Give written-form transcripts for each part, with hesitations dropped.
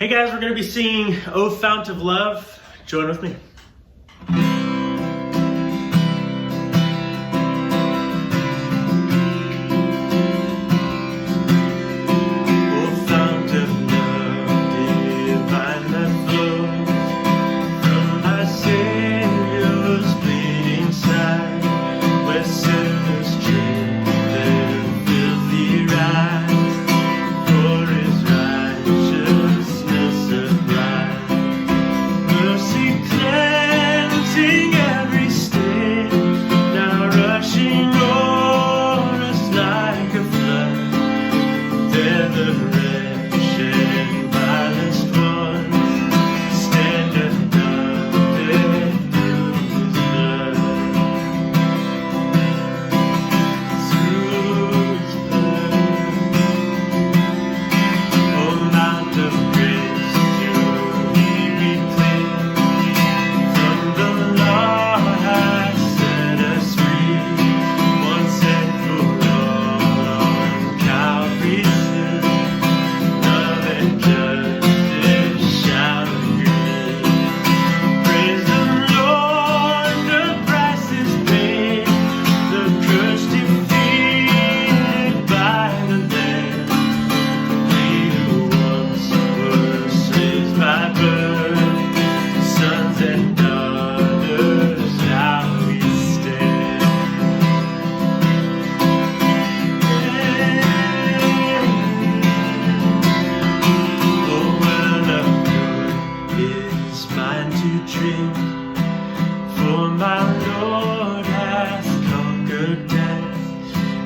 Hey guys, we're going to be singing O Fount of Love. Join with me.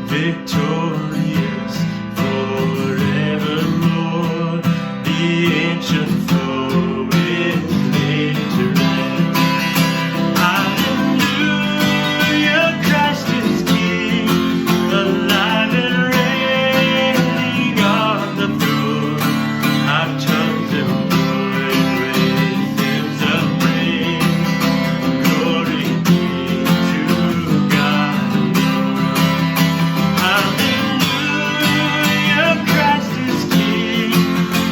Victorious forevermore, the ancient foe is laid to rest. Hallelujah, Christ is King, alive and reigning on the throne. Our tongues embroidered with hymns of praise. Glory be to God alone. Hallelujah, Christ is King,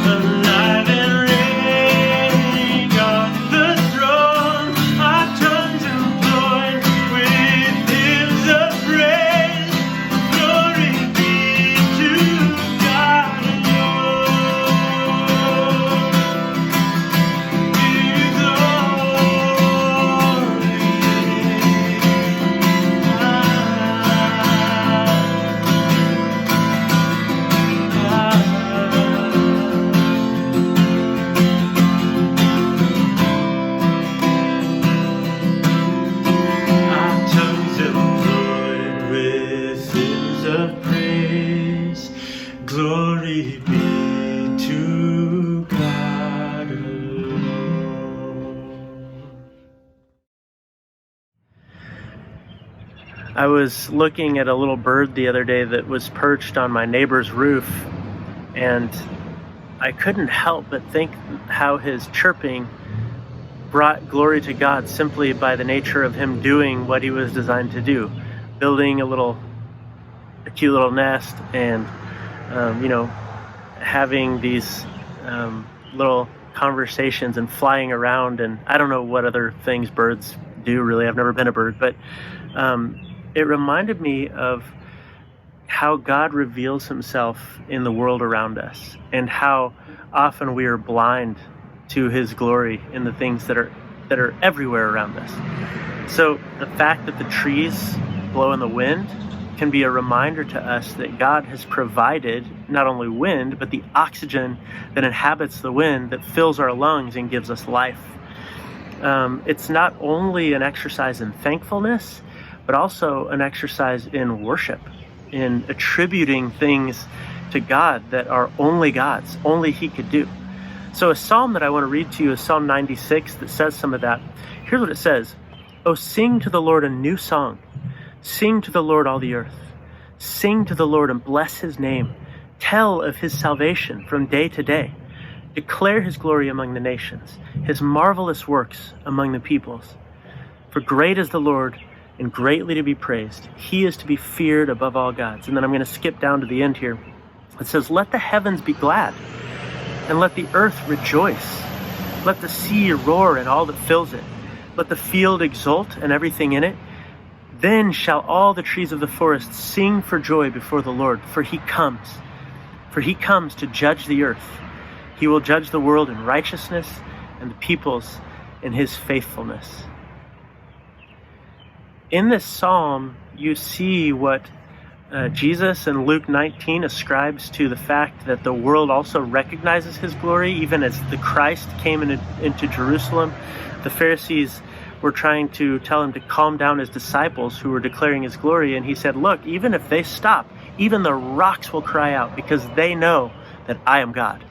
alive and reigning on the throne. Our tongues employed with hymns of praise. Glory be to God Our tongues employed with hymns of praise. Glory be to God alone. I was looking at a little bird the other day that was perched on my neighbor's roof, and I couldn't help but think how his chirping brought glory to God simply by the nature of him doing what he was designed to do, building a cute little nest, and having these little conversations and flying around. And I don't know what other things birds do, really. I've never been a bird, but it reminded me of how God reveals himself in the world around us, and how often we are blind to his glory in the things that are everywhere around us. So the fact that the trees blow in the wind can be a reminder to us that God has provided not only wind, but the oxygen that inhabits the wind, that fills our lungs and gives us life. It's not only an exercise in thankfulness, but also an exercise in worship, in attributing things to God that are only God's, only he could do. So a psalm that I want to read to you is Psalm 96 that says some of that. Here's what it says. Oh, sing to the Lord a new song. Sing to the Lord, all the earth. Sing to the Lord and bless his name. Tell of his salvation from day to day. Declare his glory among the nations, his marvelous works among the peoples. For great is the Lord and greatly to be praised. He is to be feared above all gods. And then I'm going to skip down to the end here. It says, let the heavens be glad. and let the earth rejoice. Let the sea roar and all that fills it. Let the field exult and everything in it. Then shall all the trees of the forest sing for joy before the Lord, for he comes. For he comes to judge the earth. He will judge the world in righteousness and the peoples in his faithfulness. In this psalm, you see what Jesus in Luke 19 ascribes to the fact that the world also recognizes his glory. Even as the Christ came into Jerusalem, the Pharisees were trying to tell him to calm down his disciples who were declaring his glory. And he said, look, even if they stop, even the rocks will cry out because they know that I am God.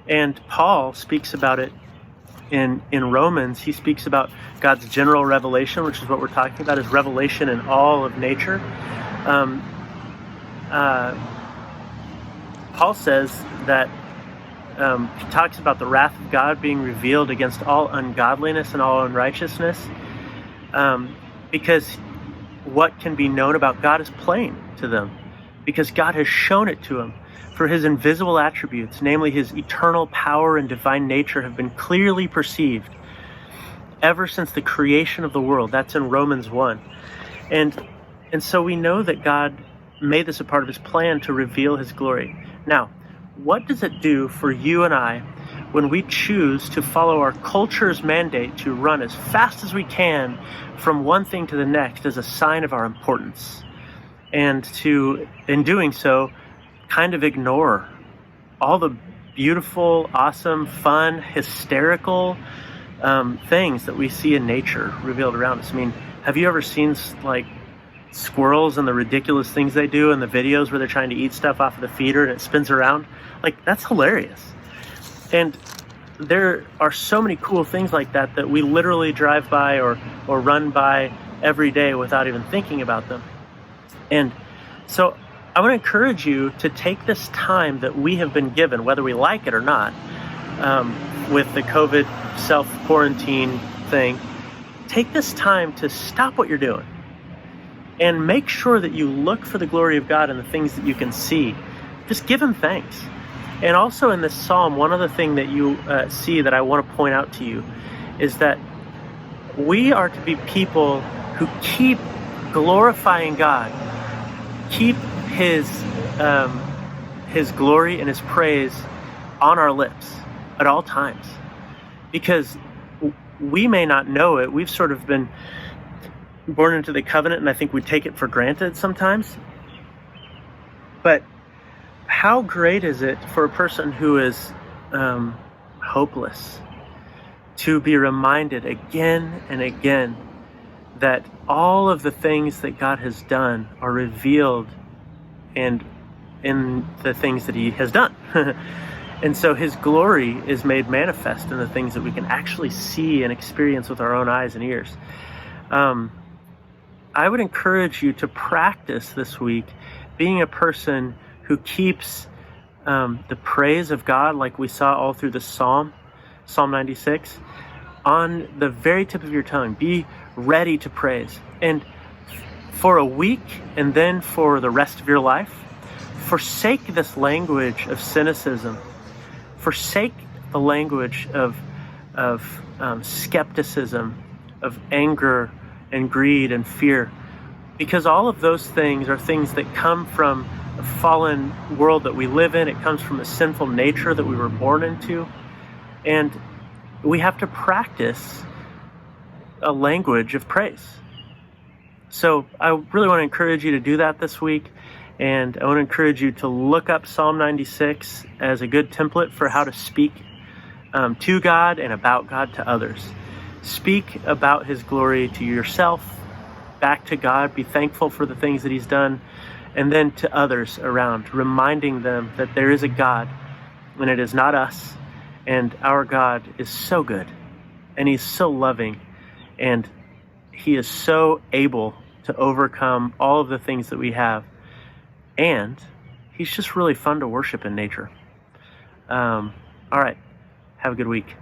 And Paul speaks about it in Romans. He speaks about God's general revelation, which is what we're talking about, is revelation in all of nature. Paul says that he talks about the wrath of God being revealed against all ungodliness and all unrighteousness, because what can be known about God is plain to them, because God has shown it to him. For his invisible attributes, namely his eternal power and divine nature, have been clearly perceived ever since the creation of the world. That's in Romans 1. And so we know that God made this a part of his plan to reveal his glory. Now, what does it do for you and I when we choose to follow our culture's mandate to run as fast as we can from one thing to the next as a sign of our importance, and to, in doing so, kind of ignore all the beautiful, awesome, fun, hysterical things that we see in nature revealed around us? I mean, have you ever seen like squirrels and the ridiculous things they do in the videos where they're trying to eat stuff off of the feeder and it spins around? Like, that's hilarious. And there are so many cool things like that that we literally drive by or run by every day without even thinking about them. And so I want to encourage you to take this time that we have been given, whether we like it or not, with the COVID self-quarantine thing. Take this time to stop what you're doing and make sure that you look for the glory of God in the things that you can see. Just give him thanks. And also in this psalm, one other thing that you see that I want to point out to you is that we are to be people who keep glorifying God, keep his glory and his praise on our lips at all times, because we may not know it. We've sort of been born into the covenant, and I think we take it for granted sometimes. But how great is it for a person who is hopeless to be reminded again and again that all of the things that God has done are revealed and in the things that he has done. And so his glory is made manifest in the things that we can actually see and experience with our own eyes and ears. I would encourage you to practice this week being a person who keeps the praise of God, like we saw all through the Psalm 96, on the very tip of your tongue. Be ready to praise. And for a week and then for the rest of your life, forsake this language of cynicism. Forsake the language of skepticism, of anger and greed and fear, because all of those things are things that come from a fallen world that we live in. It comes from a sinful nature that we were born into, and we have to practice a language of praise. So I really want to encourage you to do that this week, and I want to encourage you to look up Psalm 96 as a good template for how to speak to God and about God to others. Speak about his glory to yourself, back to God. Be thankful for the things that he's done, and then to others around, reminding them that there is a God, and it is not us, and our God is so good, and he's so loving, and he is so able to overcome all of the things that we have, and he's just really fun to worship in nature. All right, have a good week.